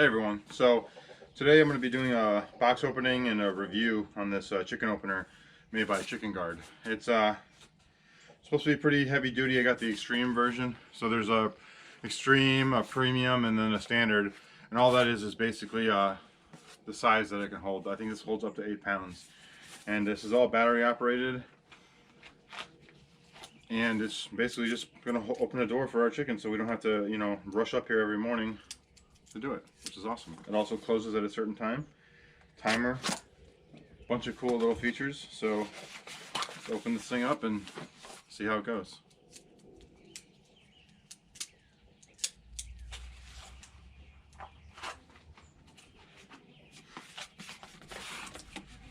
Hey everyone, so today I'm going to be doing a box opening and a review on this chicken opener made by ChickenGuard. It's supposed to be pretty heavy duty. I got the extreme version, so there's a extreme, a premium, and then a standard, and all that is basically the size that it can hold. I think this holds up to 8 pounds, and this is all battery operated, and it's basically just going to open a door for our chicken so we don't have to, you know, rush up here every morning to do it, which is awesome. It also closes at a certain time, timer, bunch of cool little features. So let's open this thing up and see how it goes.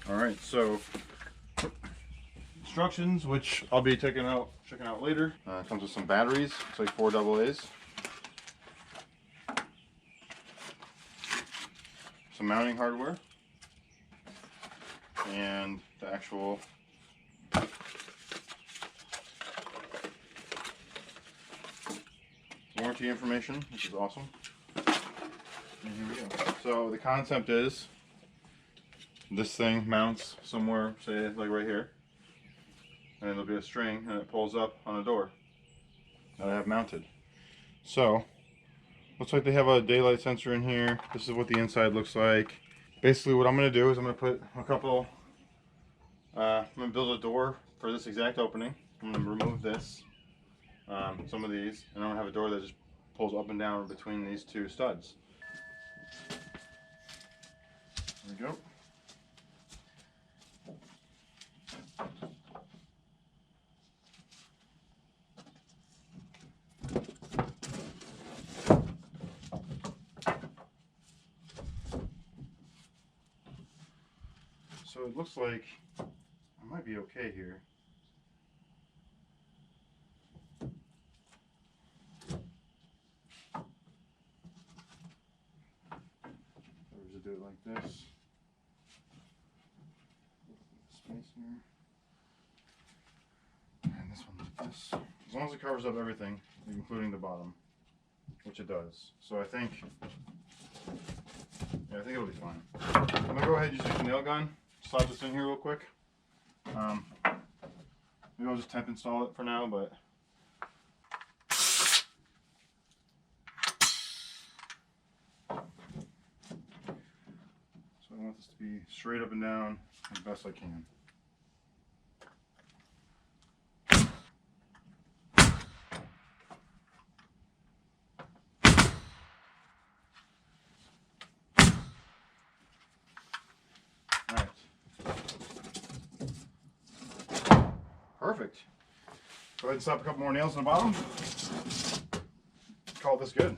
All right, so instructions, which I'll be checking out later. It comes with some batteries. It's like 4 AA's. Some mounting hardware and the actual warranty information, which is awesome. And here we go. So the concept is this thing mounts somewhere, say like right here, and there'll be a string and it pulls up on a door that I have mounted. So looks like they have a daylight sensor in here. This is what the inside looks like. Basically what I'm going to do is I'm going to put a couple, I'm going to build a door for this exact opening. I'm going to remove this, some of these, and I'm going to have a door that just pulls up and down between these two studs. There we go. So it looks like I might be okay here. Or does it do it like this? Space here. And this one like this. As long as it covers up everything, including the bottom, which it does. So I think it'll be fine. I'm gonna go ahead and use the nail gun. Slide this in here real quick. Maybe I'll just temp install it for now, but so I want this to be straight up and down as best I can. Perfect. Go ahead and slap a couple more nails in the bottom. Call this good.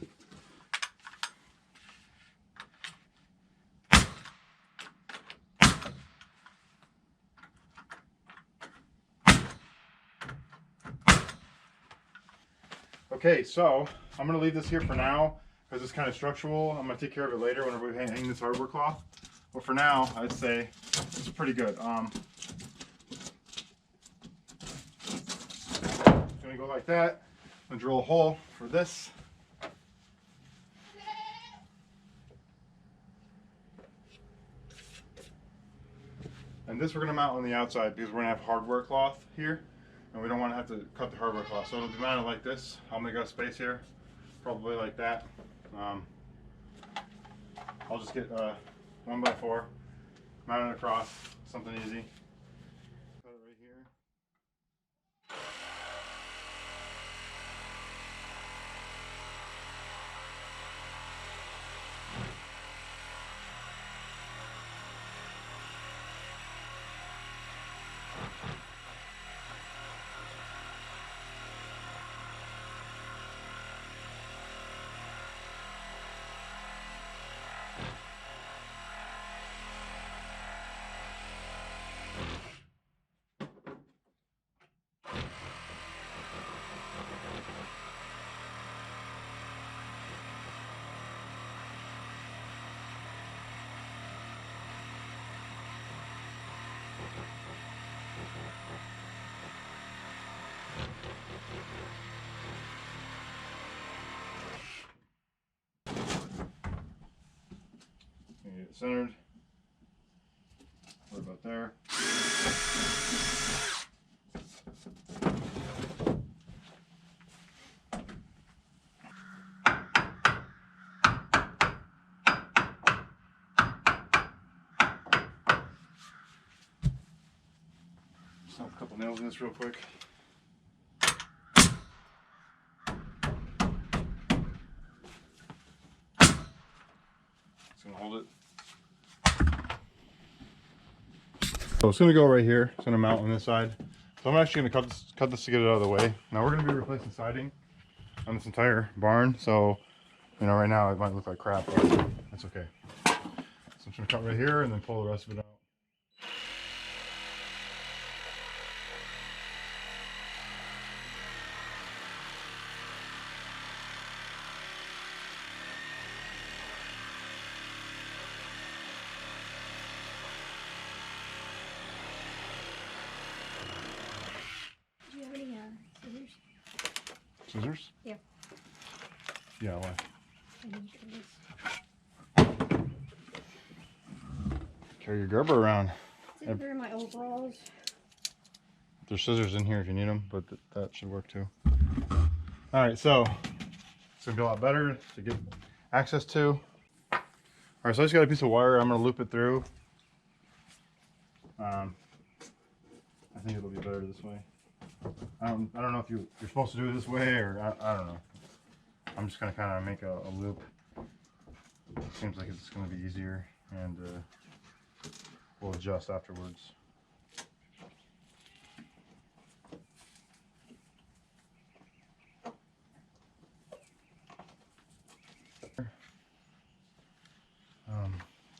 Okay, so I'm going to leave this here for now because it's kind of structural. I'm going to take care of it later whenever we hang this hardware cloth. But for now, I'd say it's pretty good. Go like that. I'm gonna drill a hole for this. And this we're gonna mount on the outside because we're gonna have hardware cloth here, and we don't want to have to cut the hardware cloth. So it'll be mounted like this. I'll make a space here, probably like that. I'll just get 1x4, mount it across, something easy. Cut it right here. it centered. Right about there. Snap a couple nails in this real quick. Just gonna hold it. So it's gonna go right here. It's gonna mount on this side. So I'm actually gonna cut this to get it out of the way. Now we're gonna be replacing siding on this entire barn. So, you know, right now it might look like crap, but that's okay. So I'm just gonna cut right here and then pull the rest of it out. Do you have any scissors? Scissors? Yeah. Yeah, why? I need this. Carry your grubber around. It's in my overalls. There's scissors in here if you need them, but that should work too. All right, so it's gonna be a lot better to get access to. All right, so I just got a piece of wire. I'm gonna loop it through. I think it'll be better this way. I don't know if you're supposed to do it this way or I don't know. I'm just gonna kind of make a loop. Seems like it's gonna be easier, and we'll adjust afterwards.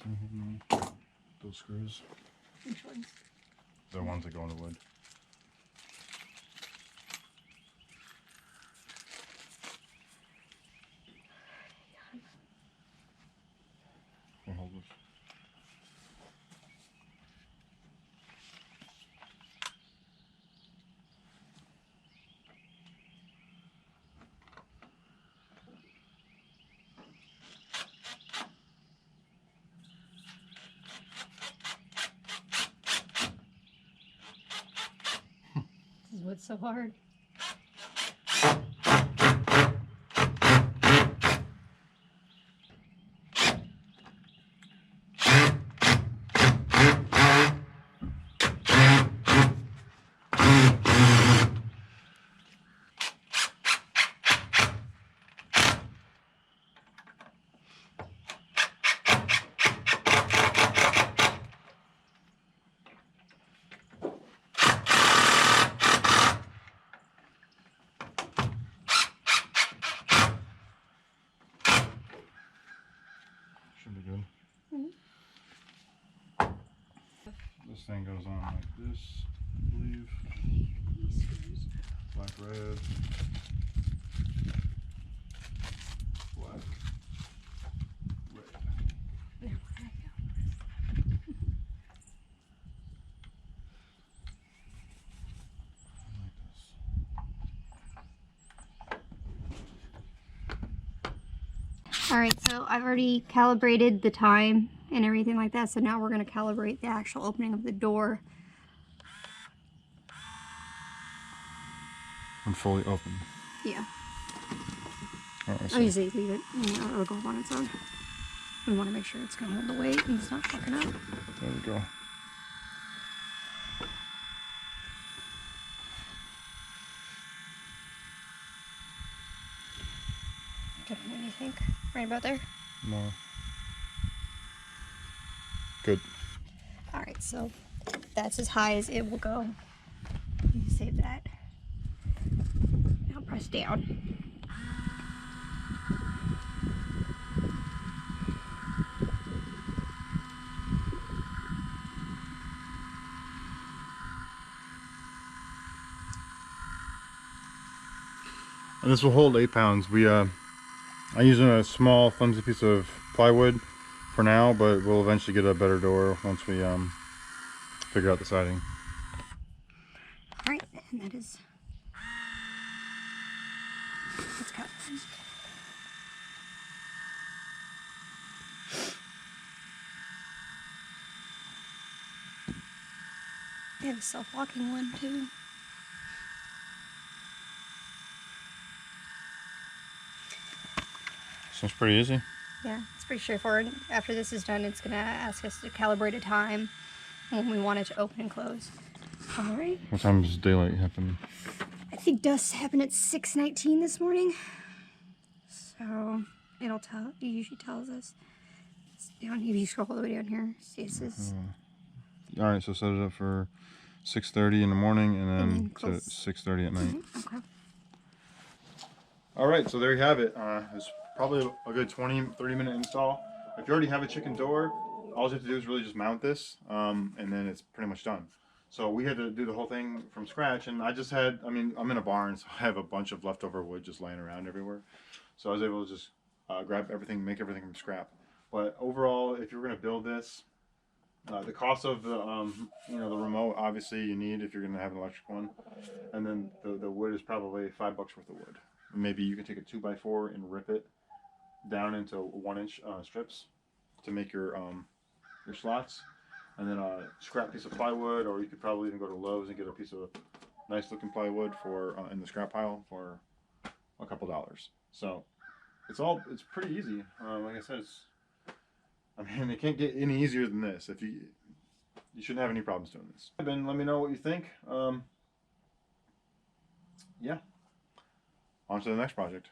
Can you hit me those screws? Which ones? The ones that go in the wood. Can you hold this? This is what's so hard. Should be good. Mm-hmm. This thing goes on like this, I believe. Black, red, black, red. There, where'd I go? Like this. Alright, so I've already calibrated the time and everything like that, so now we're going to calibrate the actual opening of the door. When fully open. Yeah. Alright, I so usually leave it, it'll go on its own. We want to make sure it's going to hold the weight and it's not fucking up. there we go. What do you think? Right about there? More. Good. Alright, so that's as high as it will go. You save that. Now press down. And this will hold 8 pounds. I'm using a small flimsy piece of plywood for now, but we'll eventually get a better door once we figure out the siding. Alright, and that is... Let's cut. They have a self-locking one too. Sounds pretty easy. Yeah, it's pretty straightforward. After this is done, it's gonna ask us to calibrate a time when we want it to open and close. All right. What time does daylight happen? I think dusk happened at 6:19 this morning. So it'll tell. It usually tells us. It's down. If you scroll all the way down here, see it says. All right, so set it up for 6:30 in the morning, and then set it close. 6:30 at night. Okay. All right, so there you have it. It's probably a good 20-30 minute install. If you already have a chicken door, all you have to do is really just mount this, and then it's pretty much done. So we had to do the whole thing from scratch, and I just had, I mean, I'm in a barn, so I have a bunch of leftover wood just laying around everywhere. So I was able to just grab everything, make everything from scrap. But overall, if you're going to build this, the cost of the, you know, the remote, obviously you need if you're going to have an electric one. And then the wood is probably $5 worth of wood. Maybe you can take a 2x4 and rip it down into 1-inch strips to make your slots, and then a scrap piece of plywood, or you could probably even go to Lowe's and get a piece of nice looking plywood for in the scrap pile for a couple dollars. So it's pretty easy. Like I said, I mean, it can't get any easier than this. If you shouldn't have any problems doing this. Ben, let me know what you think. Yeah. On to the next project.